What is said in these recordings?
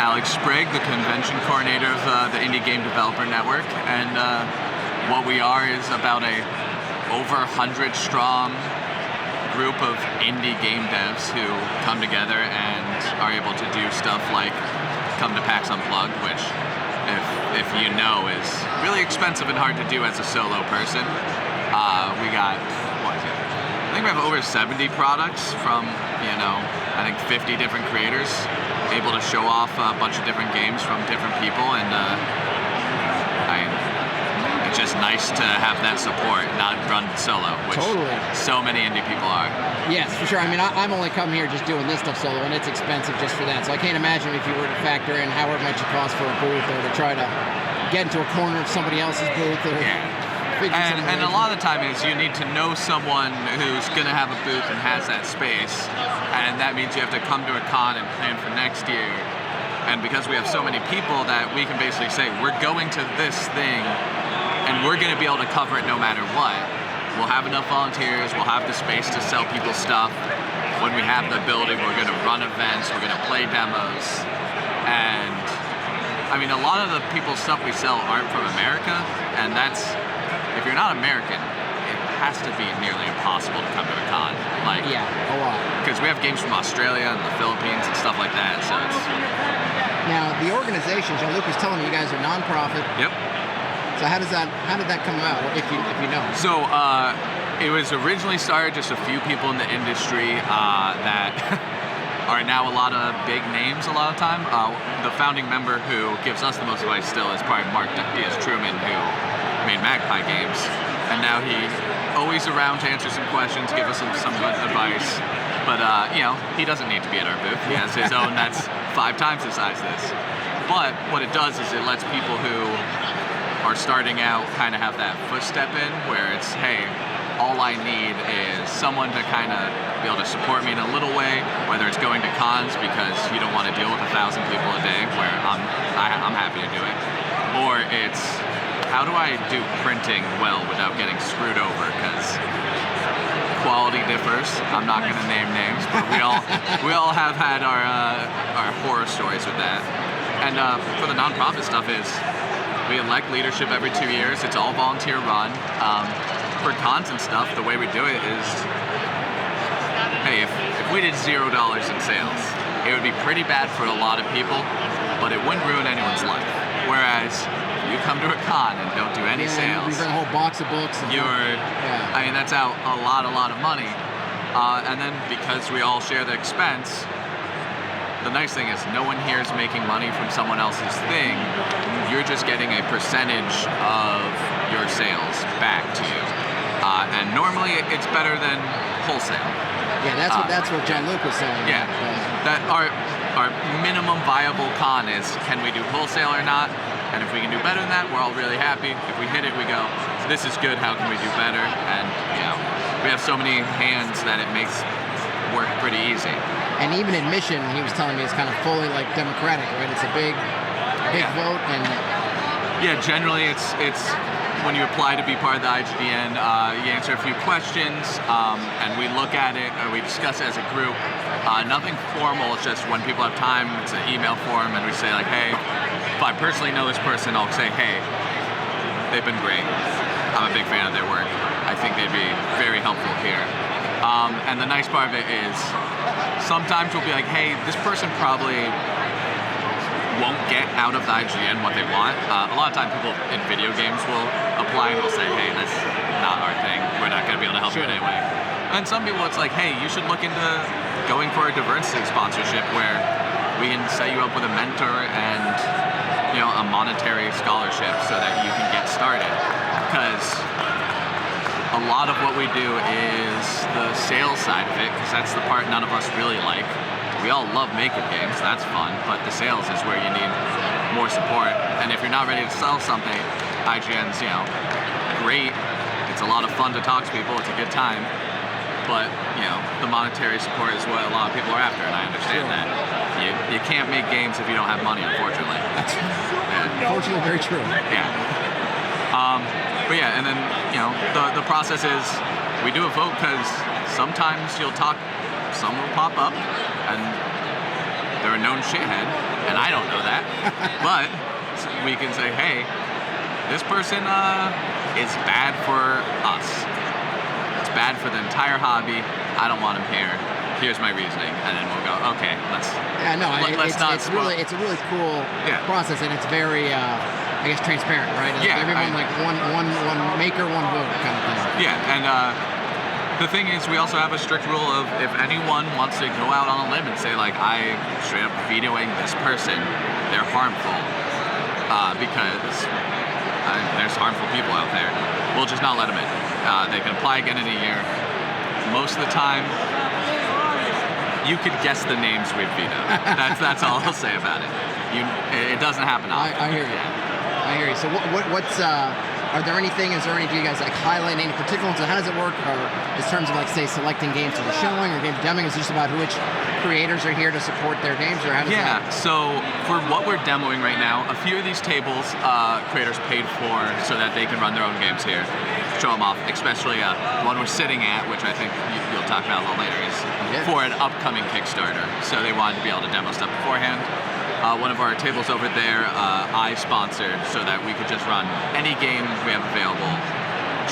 Alex Sprague, the convention coordinator of the Indie Game Developer Network, and what we are is about a over 100 strong group of indie game devs who come together and are able to do stuff like come to PAX Unplugged, which, if you know, is really expensive and hard to do as a solo person. We got, what is it? I think we have over 70 products from, I think 50 different creators, able to show off a bunch of different games from different people, and it's just nice to have that support, not run solo, which so many indie people are. Yes, for sure. I mean, I'm only come here just doing this stuff solo, and it's expensive just for that. So I can't imagine if you were to factor in however much it costs for a booth, or to try to get into a corner of somebody else's booth, or And a lot of the time is you need to know someone who's going to have a booth and has that space, and that means you have to come to a con and plan for next year. And because we have so many people that we can basically say, we're going to this thing, and we're going to be able to cover it no matter what. We'll have enough volunteers, we'll have the space to sell people stuff. When we have the building, we're going to run events, we're going to play demos. And, I mean, a lot of the people's stuff we sell aren't from America, and that's, if you're not American, it has to be nearly impossible to come to a con. Yeah, a lot. Because we have games from Australia and the Philippines and stuff like that, so it's... Now, the organization, Jean-Luc was telling me you guys are non-profit. Yep. So how did that come about, if you know? So it was originally started just a few people in the industry that are now a lot of big names a lot of time. The founding member who gives us the most advice still is probably Mark Diaz-Truman, who made Magpie Games. And now he's always around to answer some questions, give us some good advice. But, he doesn't need to be at our booth. He has his own that's 5 times the size of this. But what it does is it lets people who are starting out kind of have that footstep in, where it's, hey, all I need is someone to kind of be able to support me in a little way, whether it's going to cons because you don't want to deal with 1,000 people a day, where I'm happy to do it, or it's how do I do printing well without getting screwed over, because quality differs. I'm not going to name names, but we all have had our horror stories with that. And for the nonprofit stuff is, we elect leadership every 2 years. It's all volunteer run. For cons and stuff, the way we do it is, hey, if we did $0 in sales, it would be pretty bad for a lot of people, but it wouldn't ruin anyone's life. Whereas you come to a con and don't do any sales, you bring a whole box of books. I mean, that's out a lot of money. And then because we all share the expense, the nice thing is no one here is making money from someone else's thing. You're just getting a percentage of your sales back to you. And normally it's better than wholesale. Yeah, that's what Jean-Luc was saying. Yeah, that our minimum viable con is, can we do wholesale or not? And if we can do better than that, we're all really happy. If we hit it, we go, this is good, how can we do better? And we have so many hands that it makes work pretty easy. And even admission, he was telling me, is kind of fully democratic, right? It's a big vote, and generally it's when you apply to be part of the IGDN, you answer a few questions, and we look at it, or we discuss it as a group. Nothing formal. It's just when people have time, it's an email form, and we say hey, if I personally know this person, I'll say, hey, they've been great. I'm a big fan of their work. I think they'd be very helpful here. And the nice part of it is, sometimes we'll be like, hey, this person probably won't get out of the IGN what they want. A lot of times people in video games will apply and will say, hey, that's not our thing. We're not going to be able to help you in any way. And some people it's like, hey, you should look into going for a diversity sponsorship where we can set you up with a mentor and a monetary scholarship so that you can get started. Because a lot of what we do is the sales side of it, because that's the part none of us really like. We all love making games, that's fun, but the sales is where you need more support. And if you're not ready to sell something, IGN's, great. It's a lot of fun to talk to people, it's a good time. But, the monetary support is what a lot of people are after, and I understand that. You can't make games if you don't have money, unfortunately. That's unfortunately very true. Yeah. But yeah, and then, the process is, we do a vote because sometimes you'll talk, someone will pop up, and they're a known shithead, and I don't know that. But we can say, hey, this person is bad for us. It's bad for the entire hobby. I don't want him here. Here's my reasoning, and then we'll go. Okay, let's. Yeah, no, let's it's a really cool process, and it's very, I guess, transparent, right? Yeah, everyone like one maker, one vote kind of thing. Yeah, and the thing is, we also have a strict rule of if anyone wants to go out on a limb and say like, I straight up vetoing this person, they're harmful because there's harmful people out there. We'll just not let them in. They can apply again in a year. Most of the time, you could guess the names we've vetoed. That's all I'll say about it. It doesn't happen often. I hear you. So what's is there any, do you guys like highlight any particular ones? How does it work? Or in terms of like, say, selecting games for the showing or game demoing, is it just about which creators are here to support their games, or how does that? So for what we're demoing right now, a few of these tables creators paid for so that they can run their own games here, show them off, especially the one we're sitting at, which I think you'll talk about a little later, is for an upcoming Kickstarter. So they wanted to be able to demo stuff beforehand. One of our tables over there, I sponsored so that we could just run any game we have available,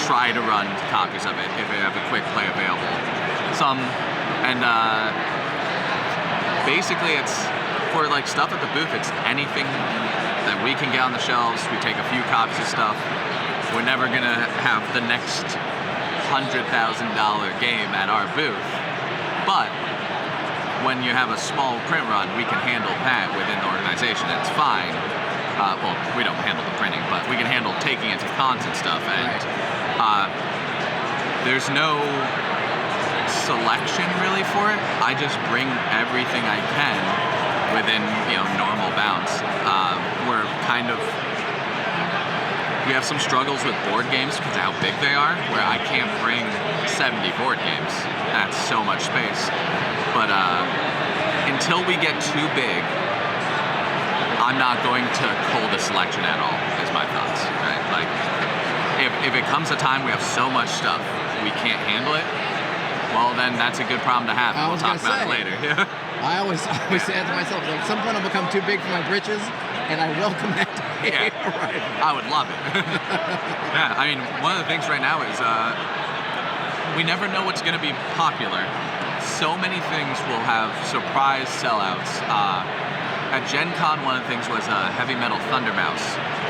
try to run copies of it if we have a quick play available. Basically it's for like stuff at the booth, it's anything that we can get on the shelves. We take a few copies of stuff. We're never gonna have the next $100,000 game at our booth, but when you have a small print run, we can handle that within the organization. It's fine. Well, we don't handle the printing, but we can handle taking it to cons and stuff. And there's no selection really for it. I just bring everything I can within normal bounds. We have some struggles with board games because of how big they are, where I can't bring 70 board games. That's so much space. But until we get too big, I'm not going to hold a selection at all, is my thoughts. Right? Like, if it comes a time we have so much stuff we can't handle it, well, then that's a good problem to have. We'll talk about it later. I always say to myself, like, some point I'll become too big for my britches, and I welcome that day. Yeah, I would love it. Yeah, I mean, one of the things right now is we never know what's going to be popular. So many things will have surprise sellouts. At Gen Con, one of the things was Heavy Metal Thunder Mouse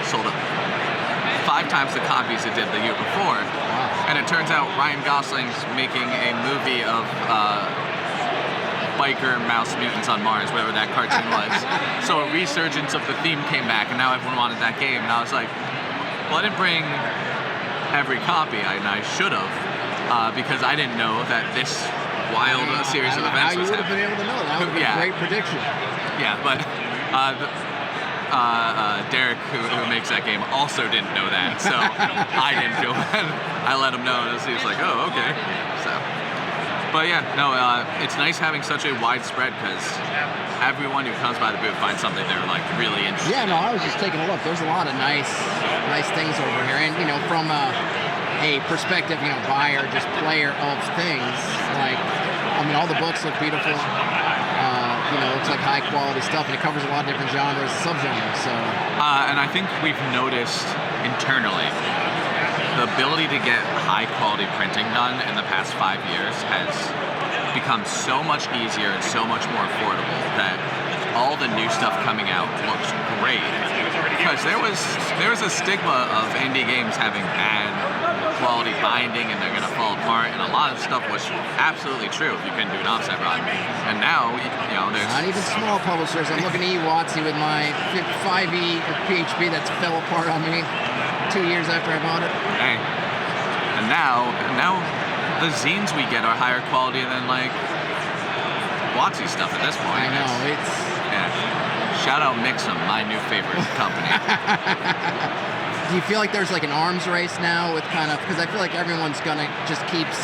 sold 5 times the copies it did the year before. Wow. And it turns out Ryan Gosling's making a movie of biker mouse mutants on Mars, whatever that cartoon was. So a resurgence of the theme came back, and now everyone wanted that game. And I was like, well, I didn't bring every copy, and I should have, because I didn't know that this wild series of events was happening. How you would have been able to know? That would be a great prediction. Yeah, but Derek, who makes that game, also didn't know that, so I didn't feel bad. I let him know, and he was like, oh, okay. So, but yeah, no, it's nice having such a wide spread because everyone who comes by the booth finds something they're like really interested in. Yeah, no, I was just taking a look. There's a lot of nice things over here, and from a perspective, buyer, just player of things. Like, I mean, all the books look beautiful. Looks like high quality stuff, and it covers a lot of different genres and subgenres. So, and I think we've noticed internally the ability to get high quality printing done in the past 5 years has become so much easier and so much more affordable that all the new stuff coming out looks great. Because there was a stigma of indie games having bad quality binding and they're going to fall apart, and a lot of stuff was absolutely true if you couldn't do an offset run. And now, there's not even small publishers. I'm looking at eWatsi with my 5e PHP that's fell apart on me 2 years after I bought it. Hey, and now the zines we get are higher quality than like WotC stuff at this point. I know Shout out Mix'em, my new favorite company. Do you feel like there's like an arms race now with because I feel like everyone's gonna just keeps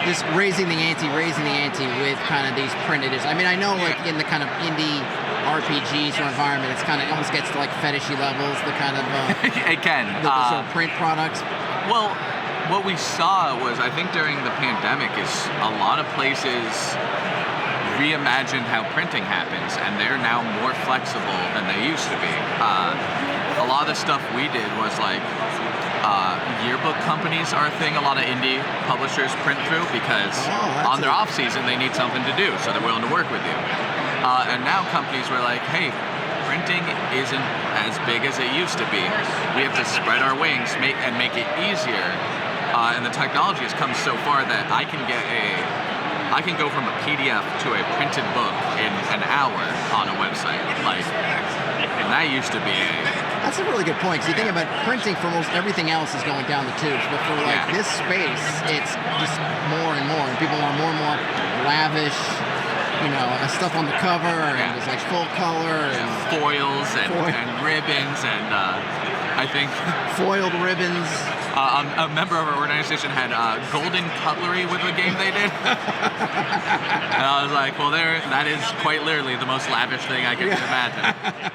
just raising the ante with kind of these printed. I mean, I know like in the kind of indie RPG sort of environment, it almost gets to like fetishy levels, the kind of it can the sort of print products. Well, what we saw was, I think during the pandemic, is a lot of places reimagined how printing happens, and they're now more flexible than they used to be. A lot of the stuff we did was like yearbook companies are a thing a lot of indie publishers print through because on their off season they need something to do, so they're willing to work with you. And now companies were like, hey, printing isn't as big as it used to be. We have to spread our wings and make it easier. And the technology has come so far that I can go from a PDF to a printed book in an hour on a website. And that used to be That's a really good point, because you think about printing for most everything else is going down the tubes, but for this space, it's just more and more, and people want more and more lavish, stuff on the cover, and just like full color, and foils and ribbons, and I think foiled ribbons. A member of our organization had golden cutlery with the game they did. And I was like, well, that is quite literally the most lavish thing I could imagine.